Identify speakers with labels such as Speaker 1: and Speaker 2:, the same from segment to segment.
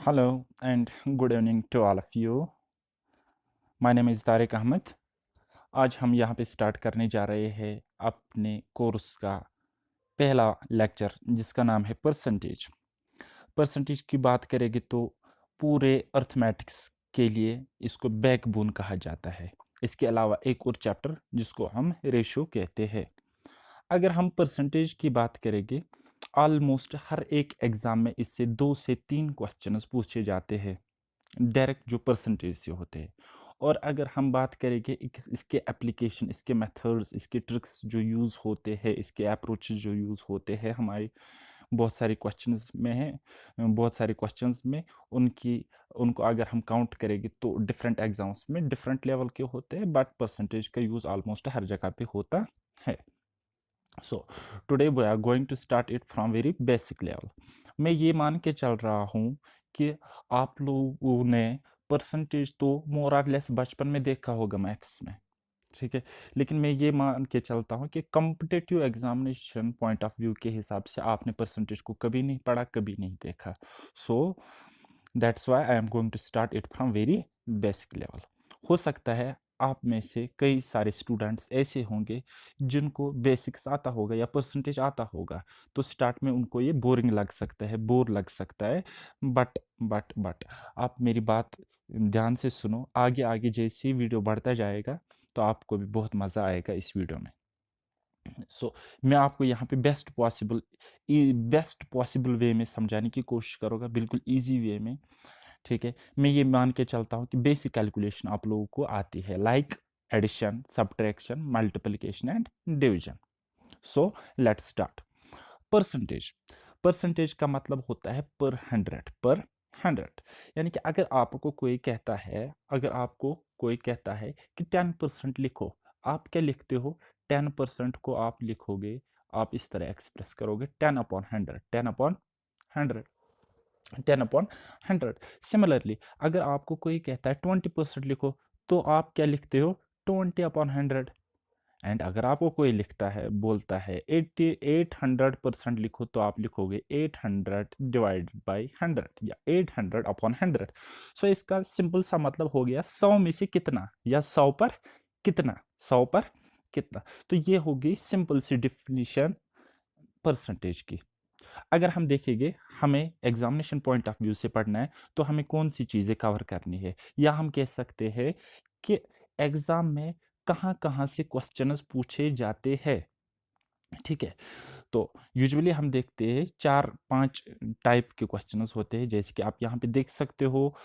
Speaker 1: Hello and good evening to all of you. My name is Tariq Ahmad. आज हम यहाँ पे स्टार्ट करने जा रहे हैं अपने कोर्स का पहला लेक्चर जिसका नाम है परसेंटेज. परसेंटेज की बात करेंगे तो पूरे अर्थमेटिक्स के लिए इसको बैकबोन कहा जाता है. इसके अलावा एक और चैप्टर जिसको हम रेशो कहते हैं. अगर हम परसेंटेज की बात करेंगे ऑलमोस्ट हर एक एग्ज़ाम में इससे 2 से 3 क्वेश्चंस पूछे जाते हैं डायरेक्ट जो परसेंटेज से होते हैं. और अगर हम बात करेंगे इसके एप्लीकेशन, इसके मेथड्स, इसके ट्रिक्स जो यूज़ होते हैं, इसके अप्रोचेस जो यूज़ होते हैं हमारे बहुत सारे क्वेश्चंस में हैं, बहुत सारे क्वेश्चंस में उनको अगर हम काउंट करेंगे तो डिफरेंट एग्जाम्स में डिफरेंट लेवल के होते हैं, बट परसेंटेज का यूज़ ऑलमोस्ट हर जगह पे होता है. So today we are going to start it from very basic level. मैं ये मान के चल रहा हूँ कि आप लोगों ने परसेंटेज तो मोर और लेस बचपन में देखा होगा मैथ्स में, ठीक है. लेकिन मैं ये मान के चलता हूँ कि competitive examination point of view के हिसाब से आपने परसेंटेज को कभी नहीं पढ़ा, कभी नहीं देखा. So that's why I am going to start it from very basic level. हो सकता है आप में से कई सारे स्टूडेंट्स ऐसे होंगे जिनको बेसिक्स आता होगा या परसेंटेज आता होगा, तो स्टार्ट में उनको ये बोरिंग लग सकता है, बोर लग सकता है. बट आप मेरी बात ध्यान से सुनो. आगे आगे जैसे वीडियो बढ़ता जाएगा तो आपको भी बहुत मज़ा आएगा इस वीडियो में. सो मैं आपको यहाँ पे बेस्ट पॉसिबल वे में समझाने की कोशिश करूँगा, बिल्कुल ईजी वे में, ठीक है. मैं ये मान के चलता हूँ कि बेसिक कैलकुलेशन आप लोगों को आती है, like addition, subtraction, multiplication and division. So let's start. Percentage. Percentage का मतलब होता है पर 100. यानी कि अगर आपको कोई कहता है कि 10% लिखो, आप क्या लिखते हो? 10% को आप लिखोगे, आप इस तरह एक्सप्रेस करोगे 10/100, 10/100, 10/100. सिमिलरली अगर आपको कोई कहता है 20% लिखो, तो आप क्या लिखते हो? 20/100. एंड अगर आपको कोई बोलता है 800% लिखो, तो आप लिखोगे 800 डिवाइडेड बाई 100 या 800/100. सो इसका सिंपल सा मतलब हो गया 100 में से कितना, या 100 पर कितना, 100 पर कितना. तो ये होगी सिंपल सी डिफिनीशन परसेंटेज की. अगर हम देखेंगे हमें एग्जामिनेशन पॉइंट ऑफ व्यू से पढ़ना है, तो हमें कौन सी चीज़ें कवर करनी है, या हम कह सकते हैं कि एग्जाम में कहाँ कहाँ से क्वेश्चंस पूछे जाते हैं, ठीक है. तो यूजुअली हम देखते हैं 4-5 टाइप के क्वेश्चंस होते हैं, जैसे कि आप यहाँ पे देख सकते हो.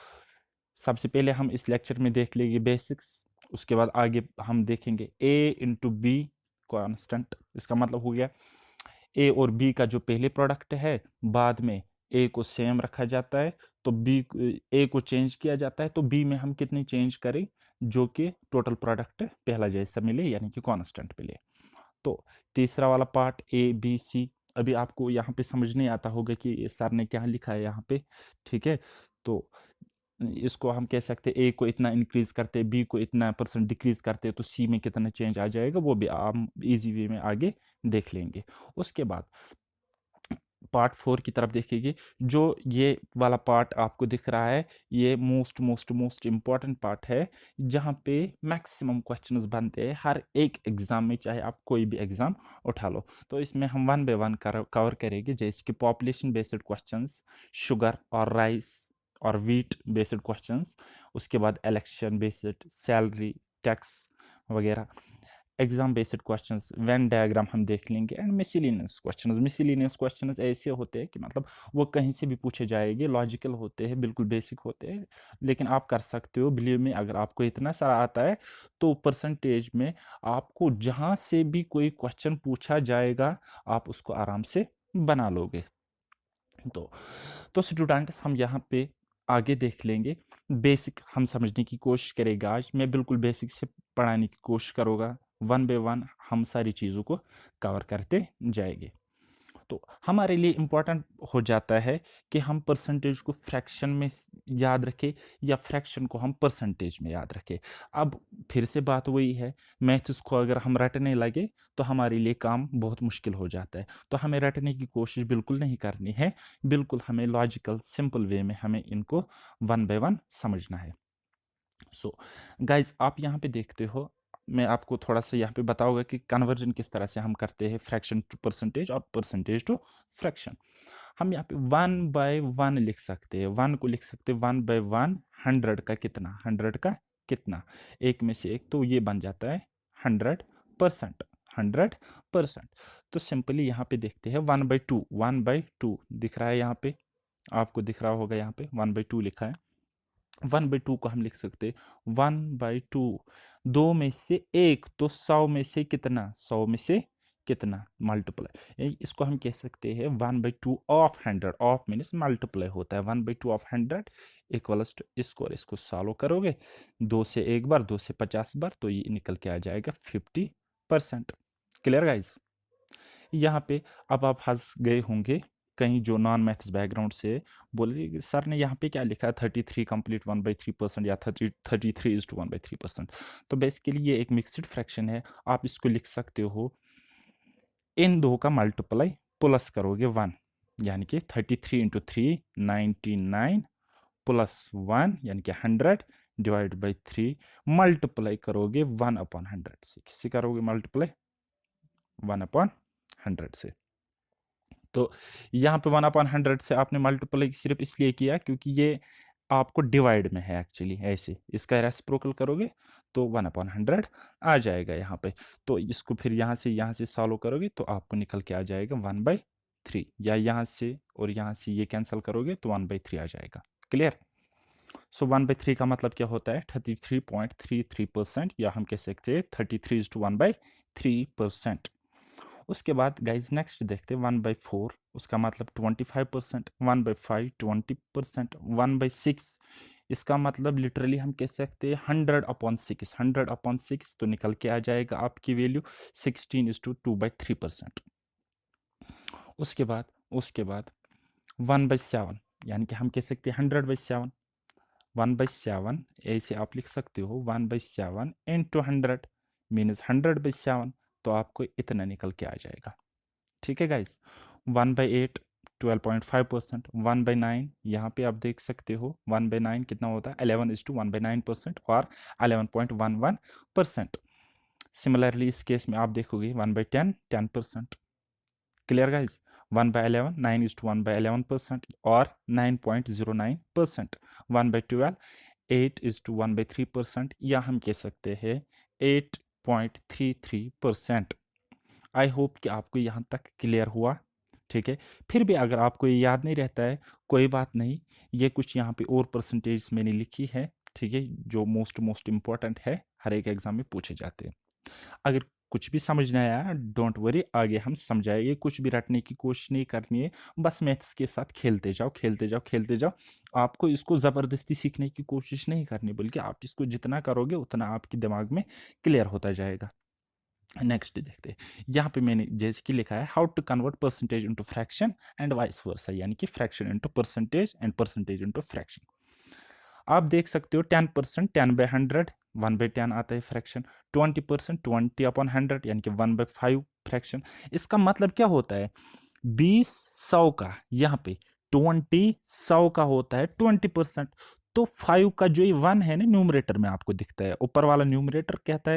Speaker 1: सबसे पहले हम इस लेक्चर में देख लेंगे बेसिक्स, उसके बाद आगे हम देखेंगे ए इंटू बी कॉन्स्टेंट. इसका मतलब हो गया ए और बी का जो पहले प्रोडक्ट है, बाद में ए को सेम रखा जाता है, तो बी ए को चेंज किया जाता है, तो बी में हम कितनी चेंज करें जो कि टोटल प्रोडक्ट पहला जैसा मिले, यानी कि कांस्टेंट मिले. तो तीसरा वाला पार्ट ए बी सी. अभी आपको यहाँ पे समझ नहीं आता होगा कि ये सर ने क्या लिखा है यहाँ पे, ठीक है. तो इसको हम कह सकते हैं ए को इतना इंक्रीज करते हैं, बी को इतना परसेंट डिक्रीज करते हैं, तो सी में कितना चेंज आ जाएगा, वो भी हम इजी वे में आगे देख लेंगे. उसके बाद पार्ट 4 की तरफ देखेंगे. जो ये वाला पार्ट आपको दिख रहा है, ये मोस्ट इम्पॉर्टेंट पार्ट है, जहाँ पे मैक्सिमम क्वेश्चंस बनते हैं हर एक एग्जाम में, चाहे आप कोई भी एग्जाम उठा लो. तो इसमें हम वन बाय वन कवर करेंगे, जैसे कि पॉपुलेशन बेस्ड क्वेश्चंस, शुगर और राइस और व्हीट बेस्ड क्वेश्चंस, उसके बाद इलेक्शन बेस्ड, सैलरी, टैक्स वगैरह, exam based questions, Venn diagram हम देख लेंगे, एंड मिसलिनियस क्वेश्चंस ऐसे होते हैं कि मतलब वो कहीं से भी पूछे जाएंगे, लॉजिकल होते हैं, बिल्कुल बेसिक होते हैं, लेकिन आप कर सकते हो. बिलीव में, अगर आपको इतना सारा आता है तो परसेंटेज में आपको जहाँ से भी कोई क्वेश्चन पूछा जाएगा, आप उसको आराम से बना लोगे. तो स्टूडेंट्स हम यहाँ पे आगे देख लेंगे. बेसिक हम समझने की कोशिश करेंगे. आज मैं बिल्कुल बेसिक से पढ़ाने की कोशिश करूँगा, वन बाय वन हम सारी चीज़ों को कवर करते जाएंगे. तो हमारे लिए इम्पोर्टेंट हो जाता है कि हम परसेंटेज को फ्रैक्शन में याद रखें या फ्रैक्शन को हम परसेंटेज में याद रखें। अब फिर से बात वही है, मैथ्स को अगर हम रटने लगे तो हमारे लिए काम बहुत मुश्किल हो जाता है। तो हमें रटने की कोशिश बिल्कुल नहीं करनी है, बिल्कुल हमें लॉजिकल सिंपल वे में हमें इनको वन बाय वन समझना है। सो गाइज आप यहाँ पे देखते हो, मैं आपको थोड़ा सा यहाँ पे बताऊंगा कि कन्वर्जन किस तरह से हम करते हैं फ्रैक्शन टू परसेंटेज और परसेंटेज टू फ्रैक्शन। हम यहाँ पे वन बाय वन लिख सकते हैं, वन को लिख सकते हैं वन बाय वन, हंड्रेड का कितना, हंड्रेड का कितना, एक में से एक, तो ये बन जाता है 100%, 100%। तो सिंपली यहाँ पे देखते हैं one by to, one by to दिख रहा है यहाँ पे, आपको दिख रहा होगा यहाँ पे वन बाई टू लिखा है। वन बाई टू को हम लिख सकते हैं वन बाई टू, दो में से एक, तो 100 में से कितना, 100 में से कितना, मल्टीप्लाई, इसको हम कह सकते हैं one by two of 100, of means multiply होता है, one by two of 100 equals to इसको, और इसको सॉल्व करोगे दो से एक बार, दो से 50 बार, तो ये निकल के आ जाएगा 50%। Clear guys? यहाँ पे अब आप हंस गए होंगे कहीं जो नॉन मैथ्स बैकग्राउंड से, बोले कि सर ने यहाँ पे क्या लिखा है 33 कंप्लीट 1/3% या 33:1/3%। तो बेसिकली ये एक मिक्सड फ्रैक्शन है, आप इसको लिख सकते हो इन दो का मल्टीप्लाई प्लस करोगे 1, यानी कि 33 इंटू 3 99 प्लस 1 यानी कि 100 डिवाइड बाई 3, मल्टीप्लाई करोगे 1/100 से, किससे करोगे मल्टीप्लाई, 1/100 से। तो यहाँ पे 1/100 से आपने मल्टीप्लाई सिर्फ इसलिए किया क्योंकि ये आपको डिवाइड में है एक्चुअली, ऐसे इसका रेसिप्रोकल करोगे तो 1/100 आ जाएगा यहाँ पे। तो इसको फिर यहाँ से सॉल्व करोगे तो आपको निकल के आ जाएगा 1/3, या यहाँ से और यहाँ से ये कैंसिल करोगे तो 1/3 आ जाएगा। क्लियर? सो 1/3 का मतलब क्या होता है, 33.33%, या हम कह सकते हैं 33:1/3%। उसके बाद गाइज नेक्स्ट देखते हैं 1/4, उसका मतलब 25%, 1/5 20%, 1/6 इसका मतलब लिटरली हम कह सकते हैं 100/6, 100/6 तो निकल के आ जाएगा आपकी वैल्यू 16:2/3%। उसके बाद 1/7, यानी कि हम कह सकते हैं 100/7, 1/7 ऐसे आप लिख सकते हो 1/7 इंटू 100 मीन्स 100/7, तो आपको इतना निकल के आ जाएगा। ठीक है गाइस? 1/8 12.5%, 1/9 यहाँ पे आप देख सकते हो 1/9 कितना होता है 11:1/9% और 11.11%। सिमिलरली इस केस में आप देखोगे 1/10 10%। Clear guys? 1/11 9:1/11% और 9.09%। 1/12 8:1/3%, या हम कह सकते हैं 8.33%। आई होप कि आपको यहाँ तक क्लियर हुआ। ठीक है, फिर भी अगर आपको ये याद नहीं रहता है कोई बात नहीं, ये कुछ यहाँ पे और परसेंटेज मैंने लिखी है, ठीक है, जो मोस्ट इंपॉर्टेंट है, हर एक एग्जाम में पूछे जाते हैं। अगर कुछ भी समझ नहीं आया डोंट वरी, आगे हम समझाएंगे, कुछ भी रटने की कोशिश नहीं करनी है, बस मैथ्स के साथ खेलते जाओ खेलते जाओ खेलते जाओ। आपको इसको ज़बरदस्ती सीखने की कोशिश नहीं करनी, बल्कि आप इसको जितना करोगे उतना आपके दिमाग में क्लियर होता जाएगा। नेक्स्ट देखते हैं, यहाँ पे मैंने जैसे कि लिखा है how to convert percentage into fraction and vice versa, यानी कि fraction into percentage and percentage into fraction. आप देख सकते हो 10% 10/100 1/10 आता है फ्रैक्शन, 20% 20/100 यानी कि 1/5 फ्रैक्शन। इसका मतलब क्या होता है, 20 100 का, यहाँ पे 20 100 का होता है 20%, तो 5 का जो ये 1 है ना न्यूमरेटर में आपको दिखता है, ऊपर वाला न्यूमरेटर कहलाता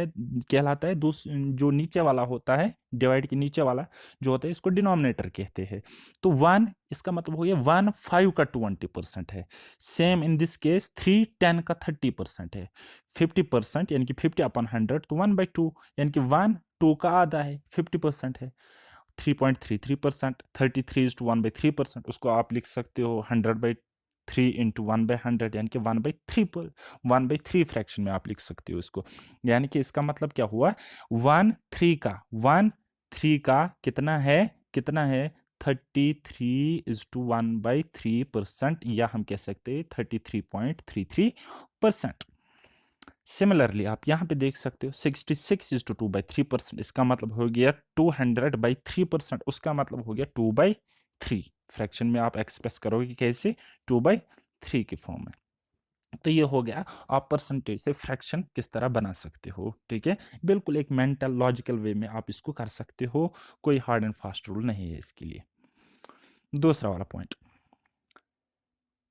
Speaker 1: है, जो नीचे वाला होता है डिवाइड के नीचे वाला जो होता है इसको डिनोमिनेटर कहते हैं। तो 1 इसका मतलब हो गया 1 5 का 20% है। सेम इन दिस केस 3 10 का 30% है। 50% यानी कि 50/100, तो 1/2 यानी कि 1 2 का आधा है, 50% है। 3.33%, 33:1/3%, उसको आप लिख सकते हो 100/3 इंटू 1/100 यानी कि 1/3 फ्रैक्शन में आप लिख सकते हो इसको। यानी कि इसका मतलब क्या हुआ, 1 3 का कितना है 33:1/3%, या हम कह सकते हैं 33.33%। सिमिलरली आप यहाँ पे देख सकते हो 66:2/3%, इसका मतलब हो गया 200/3%, उसका मतलब हो गया 2/3। फ्रैक्शन में आप एक्सप्रेस करोगे कैसे? 2/3 की फॉर्म में। तो ये हो गया आप परसेंटेज से फ्रैक्शन किस तरह बना सकते हो, ठीक है। बिल्कुल एक मेंटल लॉजिकल वे में आप इसको कर सकते हो, कोई हार्ड एंड फास्ट रूल नहीं है इसके लिए। दूसरा वाला पॉइंट,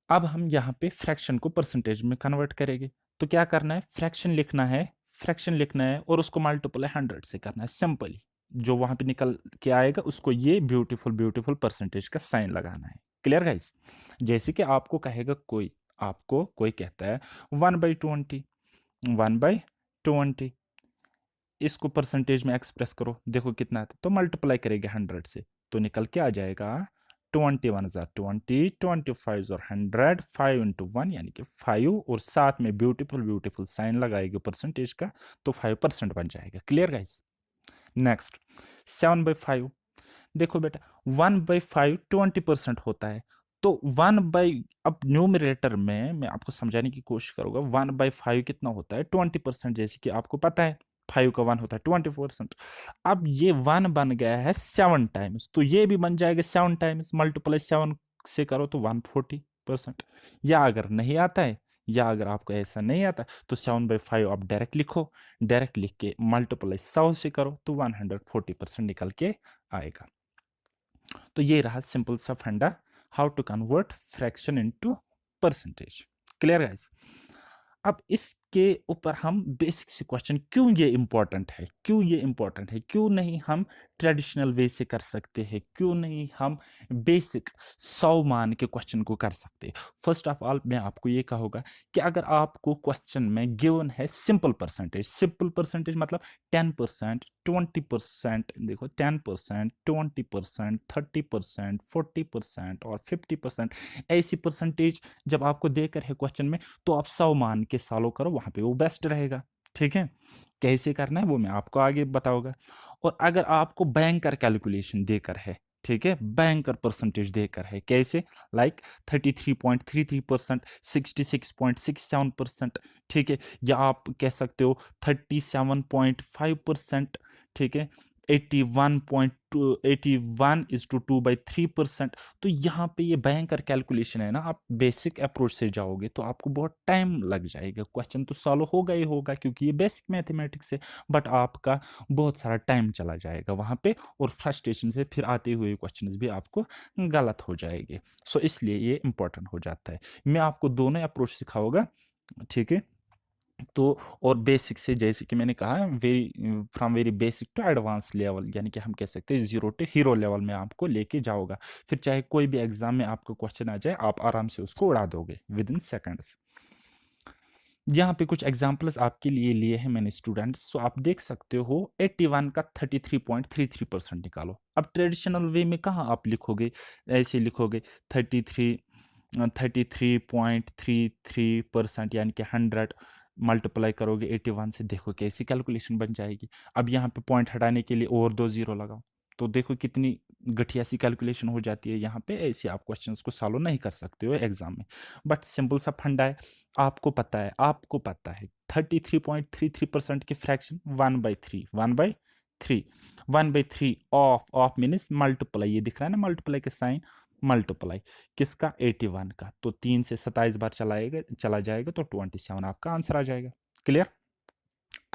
Speaker 1: अब हम यहाँ पे फ्रैक्शन को परसेंटेज में कन्वर्ट करेंगे। तो क्या करना है, फ्रैक्शन लिखना है और उसको मल्टीप्लाई 100 से करना है, सिंपली। जो वहां पे निकल के आएगा उसको ये ब्यूटीफुल ब्यूटीफुल परसेंटेज का साइन लगाना है। Clear guys? जैसे कि आपको कोई कहता है 1/20, 1/20, इसको परसेंटेज में एक्सप्रेस करो, देखो कितना आता है, तो मल्टीप्लाई करेंगे 100 से, तो निकल के आ जाएगा 21 25 और 100, 5 इंटू 1 यानी कि 5, और साथ में ब्यूटीफुल ब्यूटीफुल साइन लगाएंगे परसेंटेज का, तो 5% बन जाएगा। Clear guys? नेक्स्ट 7/5, देखो बेटा 1/5 20% होता है, तो 1 बाई, अब न्यूमरेटर में मैं आपको समझाने की कोशिश करूंगा, 1/5 कितना होता है? 20%, जैसे कि आपको पता है 5 का 1 होता है 20%। अब ये 1 बन गया है 7 टाइम्स, तो ये भी बन जाएगा 7 टाइम्स, मल्टीप्लाई 7 से करो तो 140%। या अगर नहीं आता है, या अगर आपको ऐसा नहीं आता तो 7/5 आप डायरेक्ट लिखो, डायरेक्ट लिख के मल्टीप्लाई 100 से करो तो 140% निकल के आएगा। तो ये रहा सिंपल सा funda, how to convert fraction into percentage. Clear guys? अब इसके ऊपर हम बेसिक से क्वेश्चन, क्यों ये इंपॉर्टेंट है, क्यों नहीं हम ट्रेडिशनल वे से कर सकते हैं, क्यों नहीं हम बेसिक 100 मान के क्वेश्चन को कर सकते हैं। फर्स्ट ऑफ ऑल मैं आपको ये कहूंगा कि अगर आपको क्वेश्चन में गिवन है सिंपल परसेंटेज मतलब 10%, 20%, देखो 10%, 20%, 30%, 40% और 50%, ऐसी परसेंटेज जब आपको देकर है क्वेश्चन में, तो आप 100 मान के सॉल्व करो, वहां पे वो बेस्ट रहेगा। ठीक है, कैसे करना है वो मैं आपको आगे बताऊंगा। और अगर आपको बैंकर कैलकुलेशन देकर है, ठीक है, बैंकर परसेंटेज देकर है, कैसे, लाइक 33.33%, 66.67%, ठीक है, या आप कह सकते हो 37.5%, ठीक है, 81 is to 2/3%। तो यहाँ पे ये भयंकर कैलकुलेशन है ना, आप बेसिक अप्रोच से जाओगे तो आपको बहुत टाइम लग जाएगा, क्वेश्चन तो सॉल्व होगा ही होगा क्योंकि ये बेसिक मैथमेटिक्स है, बट आपका बहुत सारा टाइम चला जाएगा वहाँ पे, और फ्रस्ट्रेशन से फिर आते हुए क्वेश्चंस भी आपको गलत हो जाएंगे। सो इसलिए ये इंपॉर्टेंट हो जाता है। मैं आपको दोनों अप्रोच सिखाऊंगा, ठीक है। तो और बेसिक से, जैसे कि मैंने कहा, from very basic to advance level, यानी कि हम कह सकते हैं 0 टू हीरो लेवल में आपको लेके जाऊंगा। फिर चाहे कोई भी एग्जाम में आपको क्वेश्चन आ जाए, आप आराम से उसको उड़ा दोगे विद इन सेकेंड्स। यहाँ पे कुछ एग्जाम्पल्स आपके लिए लिए हैं मैंने स्टूडेंट्स, सो आप देख सकते हो 81 का 33.33% निकालो। अब ट्रेडिशनल वे में कहाँ आप लिखोगे, ऐसे लिखोगे 33.33% यानी कि 100 मल्टीप्लाई करोगे 81 से, देखो कैसी कैलकुलेशन बन जाएगी। अब यहाँ पे पॉइंट हटाने के लिए और 2 जीरो लगाओ, तो देखो कितनी घटिया सी कैलकुलेशन हो जाती है। यहाँ पे ऐसे आप क्वेश्चंस को सॉल्व नहीं कर सकते हो एग्जाम में, बट सिंपल सा फंडा है, आपको पता है 33.33% की फ्रैक्शन 1/3, 1/3, 1/3 ऑफ मीन्स मल्टीप्लाई, ये दिख रहा है ना मल्टीप्लाई के साइन, मल्टीप्लाई किसका, 81 का, तो 3 से 27 बार चला जाएगा तो 27 आपका आंसर आ जाएगा। क्लियर?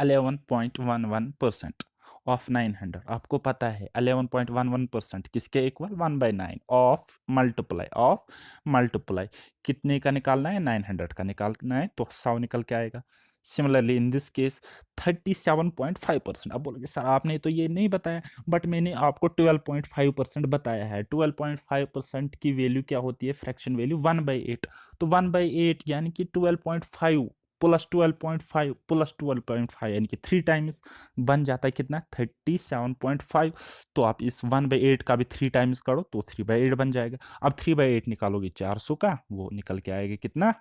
Speaker 1: 11.11% ऑफ 900, आपको पता है 11.11% किसके इक्वल, 1/9 ऑफ मल्टीप्लाई कितने का निकालना है, 900 का निकालना है, तो 100 निकल के आएगा। सिमिलरली इन दिस केस 37.5%, अब बोलोगे सर आपने तो ये नहीं बताया, बट मैंने आपको 12.5% बताया है। 12.5% की वैल्यू क्या होती है, फ्रैक्शन वैल्यू 1/8, तो 1/8 यानी कि 12.5 प्लस 12.5 प्लस 12.5 यानी कि 3 टाइम्स बन जाता है कितना, 37.5। तो आप इस 1/8 का भी 3 टाइम्स करो तो 3/8 बन जाएगा। अब 3/8 निकालोगे 400 का, वो निकल के आएगा कितना,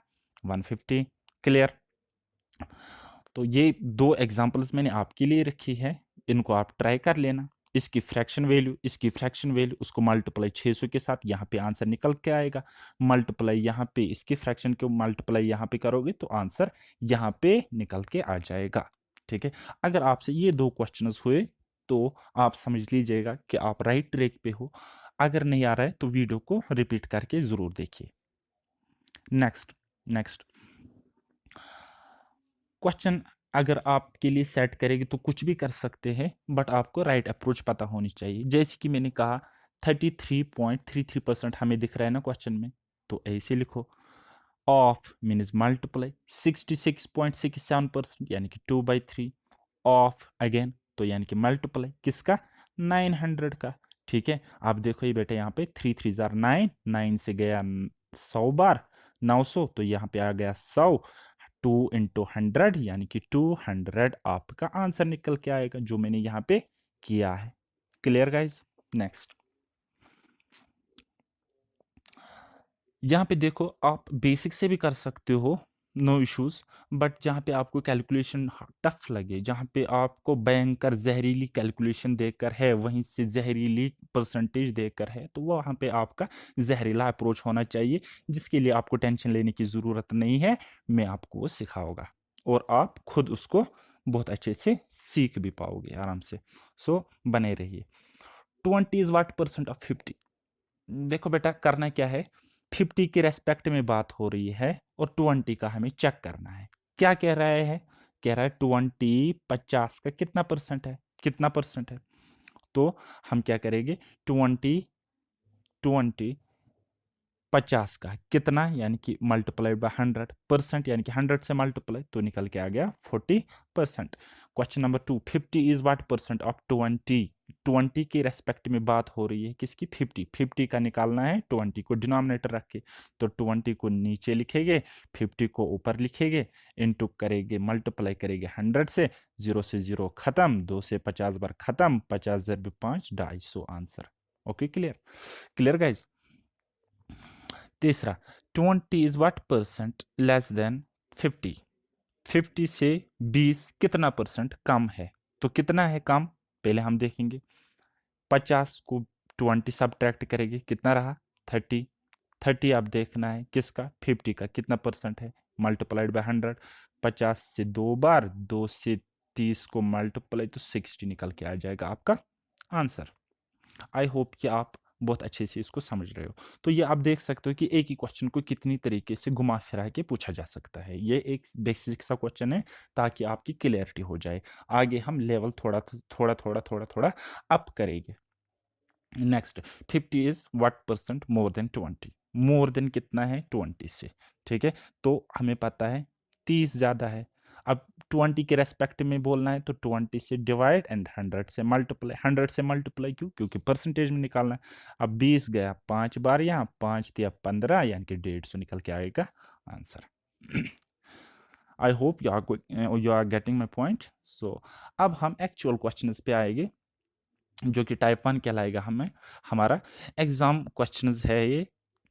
Speaker 1: 150। क्लियर? तो ये दो एग्जांपल्स मैंने आपके लिए रखी है, इनको आप ट्राई कर लेना। इसकी फ्रैक्शन वैल्यू, इसकी फ्रैक्शन वैल्यू, उसको मल्टीप्लाई 600 के साथ, यहाँ पे आंसर निकल के आएगा। मल्टीप्लाई यहाँ पे इसकी फ्रैक्शन को मल्टीप्लाई यहाँ पे करोगे तो आंसर यहाँ पे निकल के आ जाएगा। ठीक है, अगर आपसे ये दो क्वेश्चंस हुए तो आप समझ लीजिएगा कि आप राइट ट्रैक पे हो। अगर नहीं आ रहा है तो वीडियो को रिपीट करके जरूर देखिए। नेक्स्ट नेक्स्ट क्वेश्चन अगर आपके लिए सेट करेगी तो कुछ भी कर सकते हैं, बट आपको राइट अप्रोच पता होनी चाहिए। जैसे कि मैंने कहा 33.33% हमें दिख रहा है ना क्वेश्चन में, तो ऐसे लिखो। ऑफ मीन्स मल्टीप्लाई 66.67% यानी कि 2/3 ऑफ अगेन तो यानी कि मल्टीप्लाई किसका, 900 का। ठीक है, आप देखो ये बेटा यहाँ पे 3 3 जार 9, 9 से गया 100 बार 900, तो यहाँ पे आ गया 100, 2 इंटू 100 यानी कि 200 आपका आंसर निकल के आएगा, जो मैंने यहाँ पे किया है। Clear guys? नेक्स्ट यहाँ पे देखो, आप बेसिक से भी कर सकते हो, नो इश्यूज, बट जहाँ पे आपको कैलकुलेशन टफ लगे, जहाँ पे आपको भयंकर जहरीली कैलकुलेशन देकर है, वहीं से जहरीली परसेंटेज देकर है, तो वहाँ पे आपका जहरीला अप्रोच होना चाहिए, जिसके लिए आपको टेंशन लेने की ज़रूरत नहीं है। मैं आपको वो सिखाऊंगा और आप खुद उसको बहुत अच्छे से सीख भी पाओगे आराम से। सो बने रहिए। 20 इज वाट परसेंट ऑफ 50? देखो बेटा, करना क्या है, 50 के रेस्पेक्ट में बात हो रही है और 20 का हमें चेक करना है। क्या कह रहा है, कह रहा है 20 50 का कितना परसेंट है, कितना परसेंट है। तो हम क्या करेंगे, 20 50 का कितना यानी कि मल्टीप्लाइड बाय 100%, यानी कि 100 से मल्टीप्लाई तो निकल के आ गया 40%। Question number 2, 50 is what percent of 20? 20 के रेस्पेक्ट में बात हो रही है किसकी, 50। 50 का निकालना है, 20 को डिनोमिनेटर रख के, तो 20 को नीचे लिखेंगे, 50 को ऊपर लिखेंगे, इनटू करेंगे, मल्टीप्लाई करेंगे 100 से, 0 से 0 खत्म, 2 से 50 बार खत्म, 50 × 5 250 answer. Okay, clear? Clear guys? तीसरा, 20 is what percent less then 50? 50 से 20 कितना परसेंट कम है, तो कितना है कम, पहले हम देखेंगे। 50 को 20 सब्ट्रैक्ट करेंगे, कितना रहा 30। 30 आप देखना है किसका, 50 का कितना परसेंट है, मल्टीप्लाइड बाय 100। 50 से 2 बार, 2 से 30 को मल्टीप्लाई तो 60 निकल के आ जाएगा आपका आंसर। आई होप कि आप बहुत अच्छे से इसको समझ रहे हो। तो ये आप देख सकते हो कि एक ही क्वेश्चन को कितनी तरीके से घुमा फिरा के पूछा जा सकता है। ये एक बेसिक सा क्वेश्चन है ताकि आपकी क्लियरिटी हो जाए। आगे हम लेवल थोड़ा थोड़ा थोड़ा थोड़ा थोड़ा अप करेंगे। Next, 50 is what percent more then 20? More than कितना है 20 से, ठीक है, तो हमें पता है 30 ज्यादा है। अब 20 के रेस्पेक्ट में बोलना है तो 20 से डिवाइड एंड 100 से मल्टीप्लाई। 100 से मल्टीप्लाई क्यों, क्योंकि परसेंटेज में निकालना है। अब 20 गया 5 बार, यहाँ 5 दिया 15 यानी कि 150 निकल के आएगा answer. I hope you are getting my point. So अब हम एक्चुअल क्वेश्चन पे आएंगे जो कि टाइप 1 कहलाएगा। हमें हमारा एग्जाम क्वेश्चंस है ये,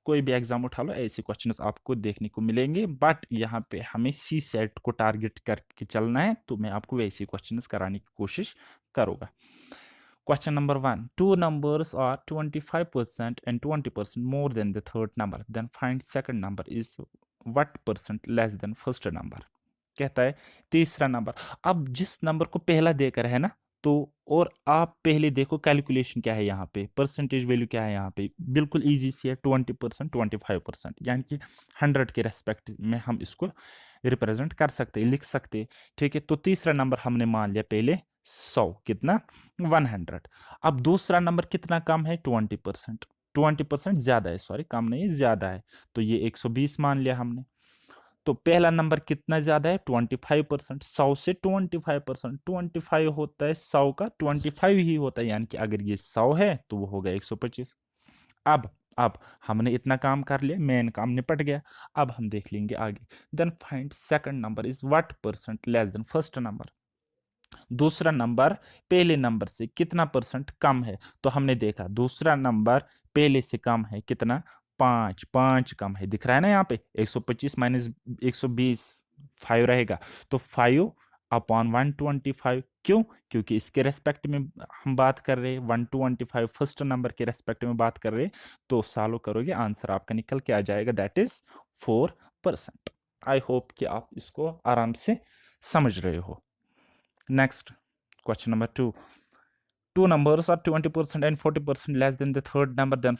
Speaker 1: कोई भी एग्जाम उठा लो ऐसे क्वेश्चंस आपको देखने को मिलेंगे, बट यहाँ पे हमें सी सेट को टारगेट करके चलना है, तो मैं आपको वैसे क्वेश्चंस कराने की कोशिश करूँगा। Question number 1, two numbers are 25% and 20% more than the third number, then find second number is what percent less than first number? कहता है तीसरा नंबर। अब जिस नंबर को पहला देकर है ना, तो और आप पहले देखो कैलकुलेशन क्या है, यहाँ पे परसेंटेज वैल्यू क्या है, यहाँ पे बिल्कुल इजी सी है, 20% 25%, यानी कि 100 के रेस्पेक्ट में हम इसको रिप्रेजेंट कर सकते हैं, लिख सकते हैं। ठीक है, तो तीसरा नंबर हमने मान लिया पहले 100, कितना 100। अब दूसरा नंबर कितना कम है 20%, 20% ज्यादा है, सॉरी कम नहीं ज्यादा है, तो ये 120 मान लिया हमने। तो पहला नंबर कितना ज्यादा है 25%, 100 से 25%, 25 होता है 100 का 25 ही होता है, यानी कि अगर ये 100 है तो वो होगा 125। अब हमने इतना काम कर लिया, मेन काम निपट गया। अब हम देख लेंगे आगे। Then find second number is what percent less than first number? दूसरा नंबर पहले नंबर से कितना परसेंट कम है, तो हमने देखा दूसरा नंबर पहले से कम है कितना, 5 5 कम है, दिख रहा है ना यहाँ पे 125 माइनस 120 5 रहेगा, तो 5 अपॉन 125। क्यों? क्योंकि इसके रेस्पेक्ट में हम बात कर रहे हैं, 125 फर्स्ट नंबर के रेस्पेक्ट में बात कर रहे हैं, तो सॉल्व करोगे आंसर आपका निकल के आ जाएगा, दैट इज 4%। आई होप कि आप इसको आराम से समझ रहे हो। Next question number 2, two numbers are 20% and 40% less than the third number, then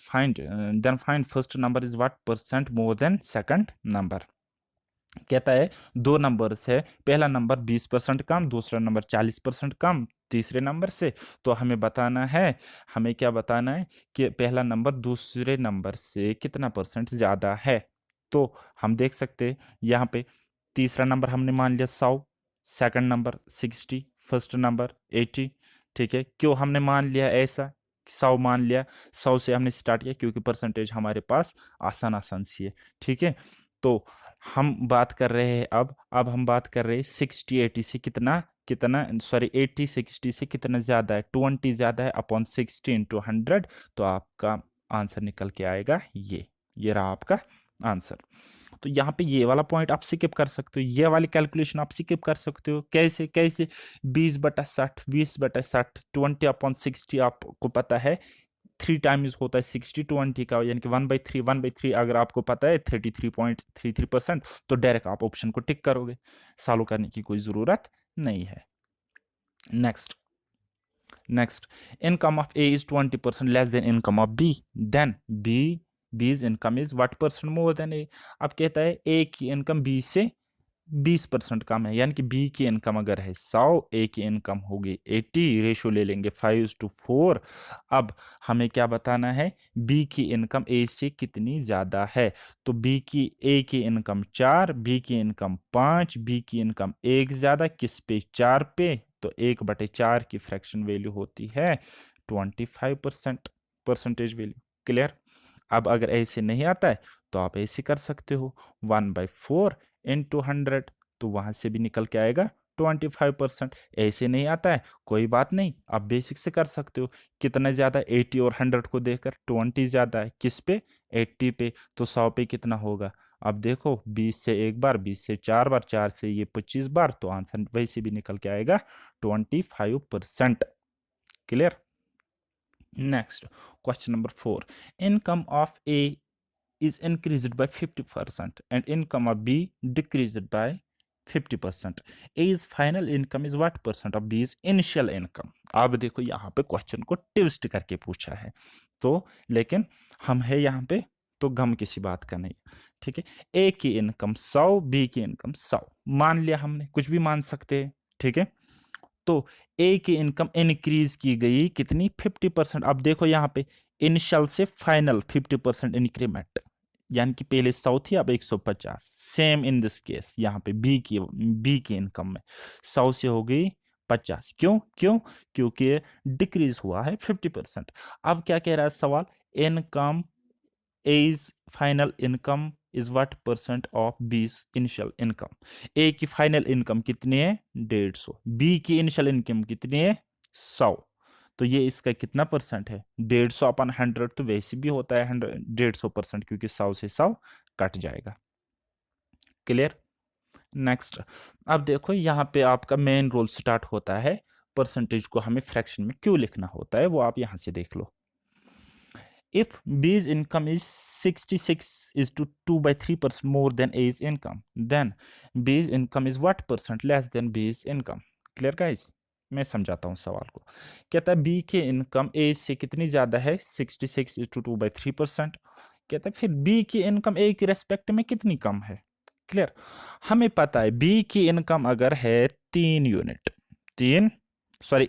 Speaker 1: find first number is what percent more than second number। कहता है दो नंबर्स है, पहला नंबर 20% कम, दूसरा नंबर 40% कम तीसरे नंबर से। तो हमें बताना है, हमें क्या बताना है कि पहला नंबर दूसरे नंबर से कितना परसेंट ज्यादा है। तो हम देख सकते हैं यहाँ पे तीसरा नंबर हमने मान लिया 100, सेकंड नंबर 60, फर्स्ट नंबर 80। ठीक है, क्यों हमने मान लिया ऐसा, 100 मान लिया, 100 से हमने स्टार्ट किया क्योंकि परसेंटेज हमारे पास आसान आसान सी है। ठीक है, तो हम बात कर रहे हैं अब हम बात कर रहे हैं 60 80 से कितना कितना सॉरी 80 60 से कितना ज्यादा है, 20 ज्यादा है अपॉन 60 इंटू 100। तो आपका आंसर निकल के आएगा ये रहा आपका आंसर। तो यहाँ पे ये वाला पॉइंट आप स्किप कर सकते हो, ये वाली कैलकुलेशन आप स्किप कर सकते हो। कैसे कैसे 20/60 20/60 20/60 आपको पता है 3 टाइम्स होता है 60/20 का, यानी कि 1/3 अगर आपको पता है 33.33%, तो डायरेक्ट आप ऑप्शन को टिक करोगे, सॉल्व करने की कोई जरूरत नहीं है। Next income of A is 20% less than income of B, then B's income is what percent more than A. अब कहता है ए की इनकम बी से 20% कम है, यानी कि बी की इनकम अगर है 100, ए की इनकम होगी 80, रेशो ले लेंगे 5:4। अब हमें क्या बताना है, बी की इनकम ए से कितनी ज्यादा है। तो ए की इनकम 4, बी की इनकम 5, बी की इनकम 1 ज्यादा किस पे, 4 पे। तो 1/4 की फ्रैक्शन वैल्यू होती है 25% परसेंटेज वैल्यू। क्लियर? अब अगर ऐसे नहीं आता है तो आप ऐसे कर सकते हो 1/4 इंटू 100, तो वहां से भी निकल के आएगा 25%। ऐसे नहीं आता है कोई बात नहीं, आप बेसिक से कर सकते हो। कितना ज्यादा 80 और 100 को देखकर 20 ज्यादा है किस पे, 80 पे। तो 100 पे कितना होगा, अब देखो 20 से एक बार, 20 से 4 बार, 4 से ये 25 बार, तो आंसर वैसे भी निकल के आएगा 25%। Clear? Next question number 4, income of A is increased by 50% and income of B decreased by 50%. A's final income is what percent of B's initial income? अब देखो यहाँ पे क्वेश्चन को ट्विस्ट करके पूछा है, तो लेकिन हम है यहाँ पे तो गम किसी बात का नहीं। ठीक है, ए की इनकम 100, बी की इनकम 100 मान लिया हमने, कुछ भी मान सकते हैं। ठीक है, तो ए की इनकम इंक्रीज की गई कितनी, 50%। अब देखो यहाँ पे इनिशियल से फाइनल 50% इंक्रीमेंट, यानी कि पहले 100 थी अब 150। सेम इन दिस केस यहाँ पे बी की इनकम में 100 से हो गई 50। क्यों क्यों? क्योंकि डिक्रीज हुआ है 50%। अब क्या कह रहा है सवाल, income A's final income is what percent of B's initial income. A की फाइनल इनकम कितनी है, 150, बी की इनिशियल इनकम कितनी है, 100। तो ये इसका कितना परसेंट है, 150/100। तो वैसे भी होता है 150% क्योंकि 100 से 100 कट जाएगा। क्लियर? नेक्स्ट, अब देखो यहाँ पे आपका मेन रोल स्टार्ट होता है, परसेंटेज को हमें फ्रैक्शन में क्यों लिखना होता है वो आप यहाँ से देख लो। If B's income is 66 is to 2/3% more than A's income, then B's income is what percent less than B's income? Clear guys? मैं समझाता हूँ सवाल को। कहता है B की इनकम A से कितनी ज्यादा है, 66 is to 2/3%। कहता है फिर B की इनकम A की रेस्पेक्ट में कितनी कम है। क्लियर? हमें पता है B की इनकम अगर है 3 यूनिट,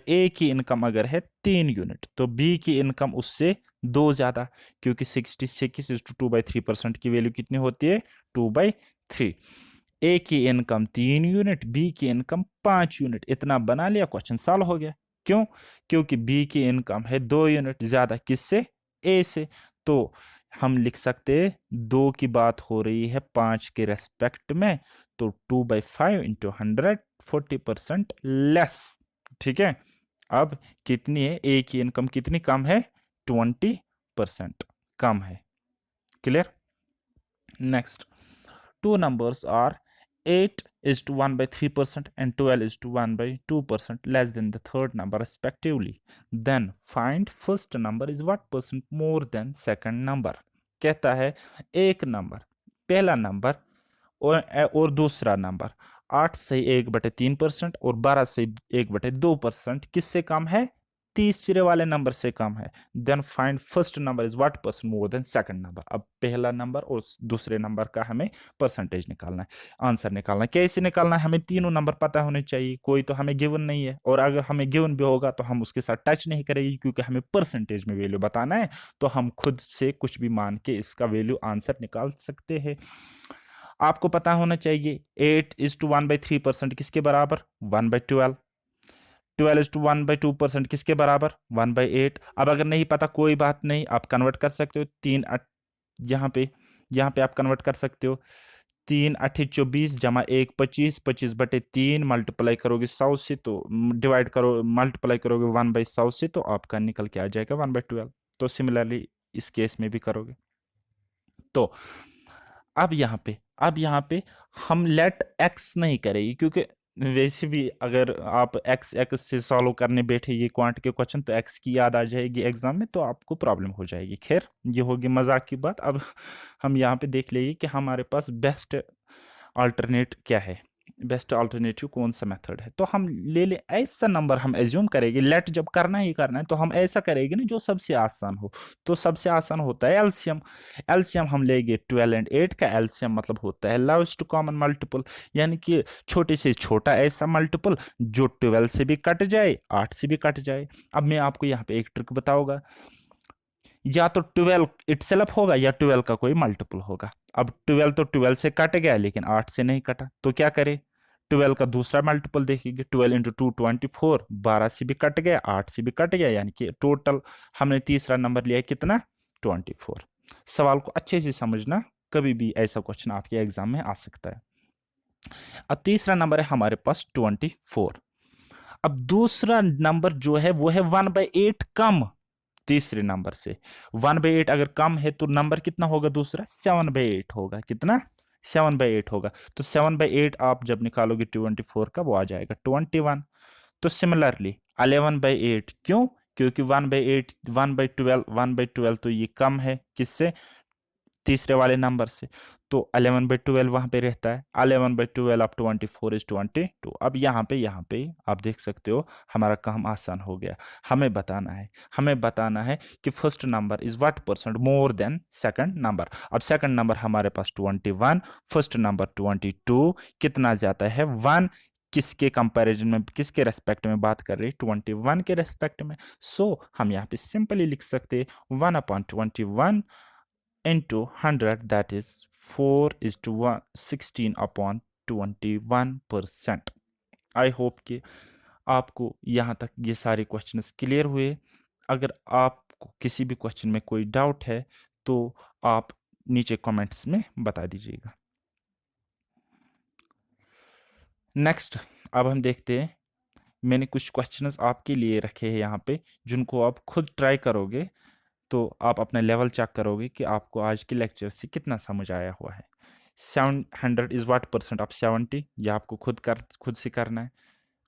Speaker 1: ए की इनकम अगर है 3 यूनिट, तो बी की इनकम उससे 2 ज्यादा, क्योंकि 66 इज टू 2/3% की वैल्यू कितनी होती है, 2/3। ए की इनकम 3 यूनिट, बी की इनकम 5 यूनिट। इतना बना लिया, क्वेश्चन सॉल्व हो गया। क्यों? क्योंकि बी की इनकम है 2 यूनिट ज्यादा किससे, ए से। तो हम लिख सकते हैं 2 की बात हो रही है 5 के रेस्पेक्ट में, तो 2/5 इंटू 100 40% लेस। ठीक है, अब कितनी है, ए की इनकम कितनी कम है, 20% कम है। Clear? Next, two numbers are 8 is to 1 by 3% and 12 is to 1 by 2% less than the third number respectively. Then find first number is what percent more than second number. कहता है एक नंबर, पहला number और दूसरा number 8 से 1/3% और 12 से 1/2% किससे कम है? तीसरे वाले नंबर से कम है. Then find first number is what percent more than second number. अब पहला नंबर और दूसरे नंबर का हमें परसेंटेज निकालना है, आंसर निकालना है. कैसे निकालना है? हमें तीनों नंबर पता होने चाहिए. कोई तो हमें गिवन नहीं है, और अगर हमें गिवन भी होगा तो हम उसके साथ टच नहीं करेंगे क्योंकि हमें परसेंटेज में वैल्यू बताना है. तो हम खुद से कुछ भी मान के इसका वैल्यू आंसर निकाल सकते हैं. आपको पता होना चाहिए 8 is to 1 by 3% किसके बराबर? 1 by 12. 12 is to 1 by 2% किसके बराबर? 1 by 8. अब अगर नहीं पता कोई बात नहीं, आप कन्वर्ट कर सकते हो. यहाँ पे आप कन्वर्ट कर सकते हो. 3 8 24 जमा 1 25, 25/3 मल्टीप्लाई करोगे 100 से, तो डिवाइड करो, मल्टीप्लाई करोगे 1 by 100 से, तो आपका निकल के आ जाएगा 1 by 12. तो सिमिलरली इस केस में भी करोगे. तो अब यहाँ पे हम लेट एक्स नहीं करेंगे, क्योंकि वैसे भी अगर आप एक्स एक्स से सॉल्व करने बैठे ये क्वांट के क्वेश्चन, तो एक्स की याद आ जाएगी एग्जाम में, तो आपको प्रॉब्लम हो जाएगी. खैर, ये होगी मजाक की बात. अब हम यहाँ पे देख लेंगे कि हमारे पास बेस्ट अल्टरनेट क्या है, बेस्ट अल्टरनेटिव कौन सा मेथड है. तो हम ले ले ऐसा नंबर, हम एज्यूम करेंगे. लेट जब करना ही करना है तो हम ऐसा करेंगे ना जो सबसे आसान हो. तो सबसे आसान होता है एलसीएम. एलसीएम हम लेंगे 12 एंड 8 का. एलसीएम मतलब होता है लोएस्ट कॉमन मल्टीपल, यानी कि छोटे से छोटा ऐसा मल्टीपल जो 12 से भी कट जाए, 8 से भी कट जाए. अब मैं आपको यहाँ पे एक ट्रिक बताऊंगा. या तो 12 इटसेल्फ होगा या 12 का कोई मल्टीपल होगा. अब 12 तो 12 से कट गया लेकिन 8 से नहीं कटा, तो क्या करें? 12 का दूसरा मल्टीपल देखेंगे. 12 इंटू 2 24, 12 से भी कट गया, 8 से भी कट गया, यानी कि टोटल हमने तीसरा नंबर लिया कितना? 24. सवाल को अच्छे से समझना, कभी भी ऐसा क्वेश्चन आपके एग्जाम में आ सकता है. अब तीसरा नंबर है हमारे पास 24. अब दूसरा नंबर जो है वो है 1/8 कम तीसरे नंबर से. 1/8 अगर कम है तो नंबर कितना होगा दूसरा? 7/8 होगा. कितना? 7/8 होगा. तो 7/8 आप जब निकालोगे 24 का, वो आ जाएगा 21. तो सिमिलरली 11/8. क्यों? क्योंकि 1/8 1/12 तो ये कम है किससे? तीसरे वाले नंबर से. तो 11/12 वहां पे रहता है. 11/12 अब 24 is 22. अब यहाँ पे आप देख सकते हो हमारा काम आसान हो गया. हमें बताना है कि first number is what percent more than second number. अब सेकंड नंबर हमारे पास 21, फर्स्ट नंबर 22. कितना जाता है? 1. किसके कंपैरिजन में, किसके रेस्पेक्ट में बात कर रहे हैं? 21 के रेस्पेक्ट में. सो हम यहाँ पे सिंपली लिख सकते हैं 1/21 into 100, that is 4 is to 16/21%. I hope कि आपको यहाँ तक ये सारे क्वेश्चंस क्लियर हुए. अगर आपको किसी भी क्वेश्चन में कोई डाउट है तो आप नीचे कमेंट्स में बता दीजिएगा. नेक्स्ट, अब हम देखते हैं. मैंने कुछ क्वेश्चंस आपके लिए रखे हैं यहाँ पे, जिनको आप खुद ट्राई करोगे तो आप अपना लेवल चेक करोगे कि आपको आज के लेक्चर से कितना समझ आया हुआ है. 700 इज व्हाट परसेंट ऑफ 70, ये आपको खुद से करना है.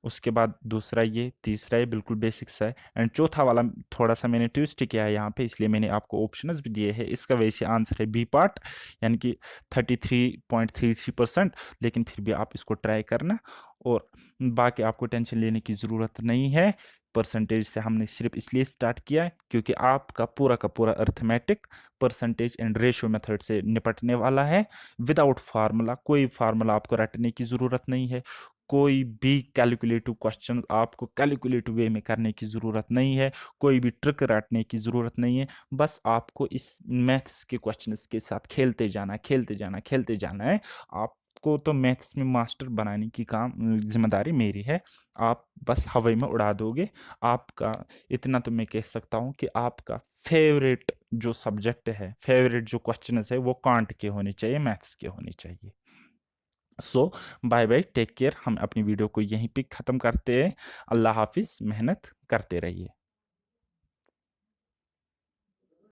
Speaker 1: उसके बाद दूसरा ये, तीसरा ये बिल्कुल बेसिक सा है. एंड चौथा वाला थोड़ा सा मैंने ट्विस्ट किया है यहाँ पे, इसलिए मैंने आपको ऑप्शंस भी दिए हैं. इसका वैसे आंसर है बी पार्ट, यानी कि 33.33%, लेकिन फिर भी आप इसको ट्राई करना. और बाकी आपको टेंशन लेने की ज़रूरत नहीं है. परसेंटेज से हमने सिर्फ इसलिए स्टार्ट किया है क्योंकि आपका पूरा का पूरा arithmetic percentage and ratio method से निपटने वाला है. विदाउट फार्मूला, कोई फार्मूला आपको रटने की ज़रूरत नहीं है. कोई भी कैलकुलेटिव क्वेश्चन आपको कैलकुलेटिव वे में करने की ज़रूरत नहीं है. कोई भी ट्रिक रटने की ज़रूरत नहीं है. बस आपको इस मैथ्स के क्वेश्चंस के साथ खेलते जाना है. आपको तो मैथ्स में मास्टर बनाने की जिम्मेदारी मेरी है. आप बस हवा में उड़ा दोगे. आपका इतना तो मैं कह सकता हूँ कि आपका फेवरेट जो सब्जेक्ट है, फेवरेट जो क्वेश्चन है, वो कांट के होने चाहिए, मैथ्स के होने चाहिए. सो बाय बाय, टेक केयर. हम अपनी वीडियो को यहीं पे ख़त्म करते हैं. अल्लाह हाफिज़. मेहनत करते रहिए.